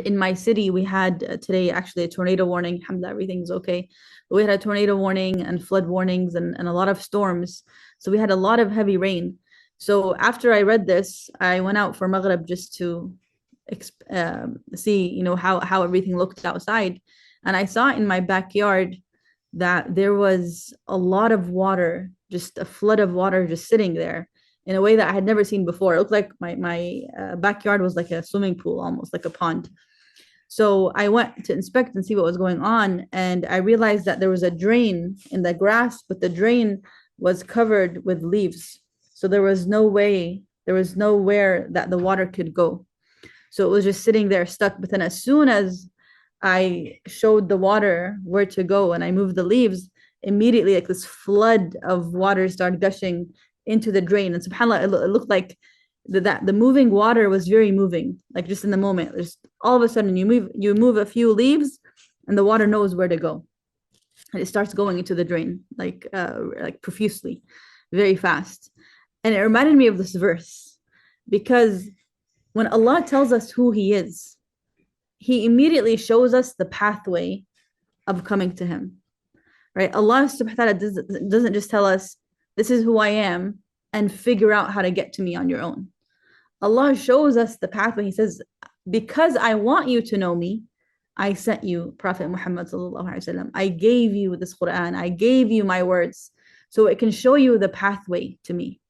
In my city, we had today actually a tornado warning. Alhamdulillah, everything's okay. But we had a tornado warning and flood warnings and a lot of storms. So we had a lot of heavy rain. So after I read this, I went out for Maghrib just to see, how everything looked outside. And I saw in my backyard that there was a lot of water, just a flood of water just sitting there in a way that I had never seen before. It looked like my backyard was like a swimming pool, almost like a pond. So I went to inspect and see what was going on, and I realized that there was a drain in the grass, but the drain was covered with leaves. So there was no way, there was nowhere that the water could go. So it was just sitting there stuck. But then as soon as I showed the water where to go and I moved the leaves, immediately like this flood of water started gushing into the drain. And subhanAllah, it looked like the moving water was very moving, like just in the moment. There's all of a sudden you move a few leaves and the water knows where to go. And it starts going into the drain like profusely, very fast. And it reminded me of this verse because when Allah tells us who He is, He immediately shows us the pathway of coming to Him. Right? Allah subhanahu wa ta'ala doesn't just tell us, this is who I am, and figure out how to get to me on your own. Allah shows us the pathway. He says, because I want you to know me, I sent you Prophet Muhammad sallallahu alaihi wasallam. I gave you this Quran. I gave you my words so it can show you the pathway to me.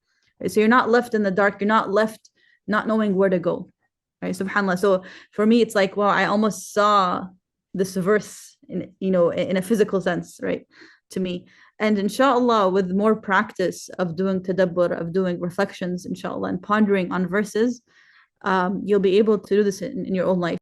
Right? So you're not left in the dark. You're not left not knowing where to go. Right? SubhanAllah. So for me, it's like, wow, I almost saw this verse in a physical sense, right? To me. And inshallah, with more practice of doing tadabbur, of doing reflections, inshallah, and pondering on verses, you'll be able to do this in your own life.